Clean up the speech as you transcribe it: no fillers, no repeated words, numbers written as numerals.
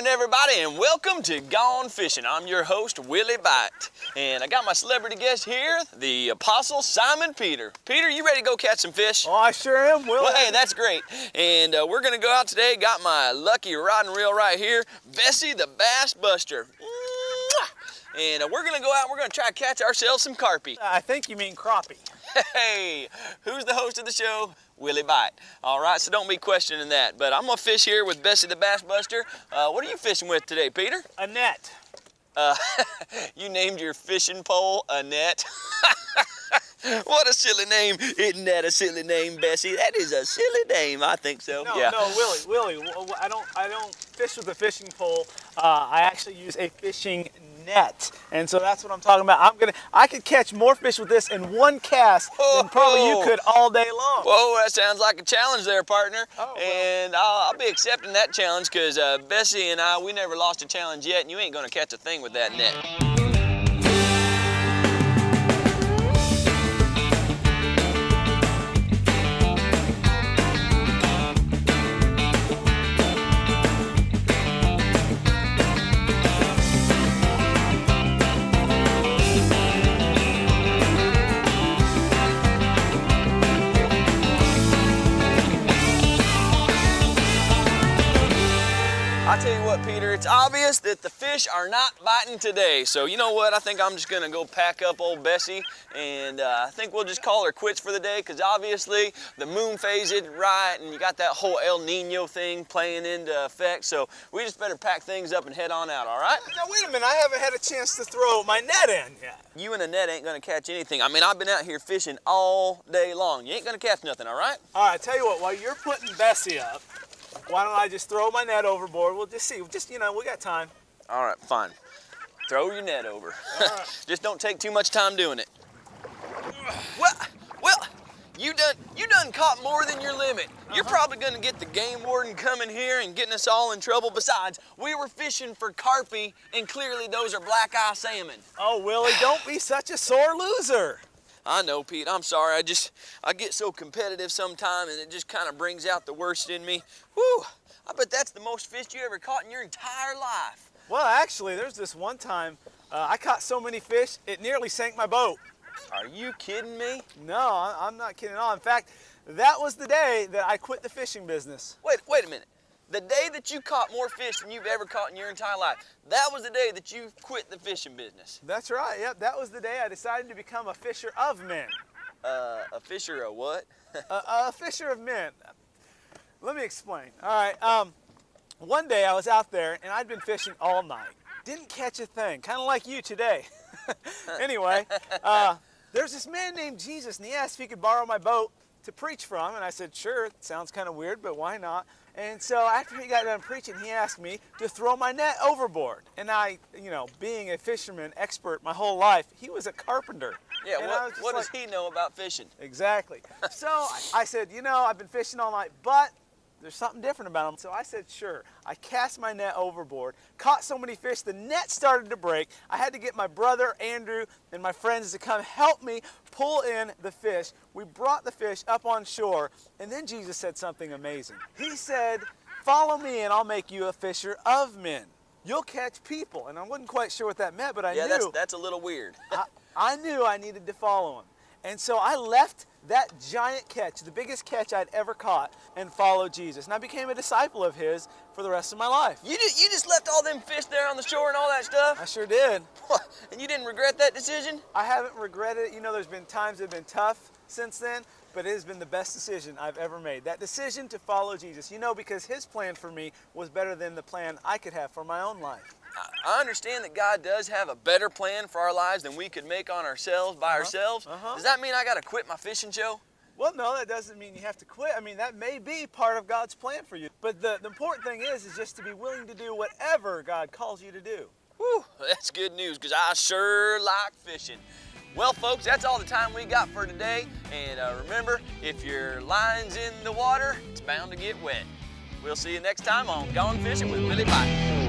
everybody, and welcome to Gone Fishing. I'm your host, Willie Bite, and I got my celebrity guest here, the Apostle Simon Peter. Peter, you ready to go catch some fish? Oh, I sure am, Willie. Well, hey, that's great. And we're gonna go out today. Got my lucky rod and reel right here, Bessie the Bass Buster. And we're gonna go out, we're gonna try to catch ourselves some carpy. I think you mean crappie. Hey, who's the host of the show? Willie Bite. All right, so don't be questioning that. But I'm gonna fish here with Bessie the Bass Buster. What are you fishing with today, Peter? A net. You named your fishing pole a net. What a silly name. Isn't that a silly name, Bessie? That is a silly name, I think so. No, yeah. no, Willie, I don't fish with a fishing pole. I actually use a fishing net. And so that's what I'm talking about. I could catch more fish with this in one cast than probably you could all day long. Whoa, that sounds like a challenge there, partner. Oh, well. And I'll be accepting that challenge because Bessie and we never lost a challenge yet, and you ain't gonna catch a thing with that net. I tell you what, Peter, it's obvious that the fish are not biting today. So you know what? I think I'm just gonna go pack up old Bessie, and I think we'll just call her quits for the day, because obviously the moon phase isn't right, and you got that whole El Nino thing playing into effect. So we just better pack things up and head on out, all right? Now wait a minute, I haven't had a chance to throw my net in yet. You and a net ain't gonna catch anything. I mean, I've been out here fishing all day long. You ain't gonna catch nothing, all right? All right, tell you what, while you're putting Bessie up, why don't I just throw my net overboard? We'll just see. You know, we got time. All right, fine. Throw your net over. Right. Just don't take too much time doing it. Well, you done caught more than your limit. You're probably gonna get the game warden coming here and getting us all in trouble. Besides, we were fishing for carpy, and clearly those are black eye salmon. Oh, Willie, don't be such a sore loser. I know, Pete, I'm sorry. I get so competitive sometimes, and it just kind of brings out the worst in me. Whew, I bet that's the most fish you ever caught in your entire life. Well, actually, there's this one time I caught so many fish, it nearly sank my boat. Are you kidding me? No, I'm not kidding at all. In fact, that was the day that I quit the fishing business. Wait a minute. The day that you caught more fish than you've ever caught in your entire life, that was the day that you quit the fishing business. That's right, yep. That was the day I decided to become a fisher of men. A fisher of what? A fisher of men. Let me explain. All right, one day I was out there and I'd been fishing all night. Didn't catch a thing, kind of like you today. Anyway, there's this man named Jesus, and he asked if he could borrow my boat to preach from, and I said, sure, it sounds kind of weird, but why not? And so after he got done preaching, he asked me to throw my net overboard. And I, you know, being a fisherman expert my whole life, he was a carpenter. Yeah, and what does he know about fishing? Exactly. So I said, you know, I've been fishing all night, but there's something different about them. So I said, sure. I cast my net overboard, caught so many fish, the net started to break. I had to get my brother, Andrew, and my friends to come help me pull in the fish. We brought the fish up on shore, and then Jesus said something amazing. He said, follow me and I'll make you a fisher of men. You'll catch people. And I wasn't quite sure what that meant, but I knew. Yeah, that's a little weird. I knew I needed to follow him. And so I left that giant catch, the biggest catch I'd ever caught, and followed Jesus. And I became a disciple of his for the rest of my life. You just left all them fish there on the shore and all that stuff? I sure did. And you didn't regret that decision? I haven't regretted it. You know, there's been times that have been tough since then, but it has been the best decision I've ever made. That decision to follow Jesus, you know, because his plan for me was better than the plan I could have for my own life. I understand that God does have a better plan for our lives than we could make on ourselves by ourselves. Does that mean I got to quit my fishing show? Well, no, that doesn't mean you have to quit. I mean, that may be part of God's plan for you. But the important thing is just to be willing to do whatever God calls you to do. Whew, that's good news, because I sure like fishing. Well, folks, that's all the time we got for today. And remember, if your line's in the water, it's bound to get wet. We'll see you next time on Gone Fishing with Willie Bite.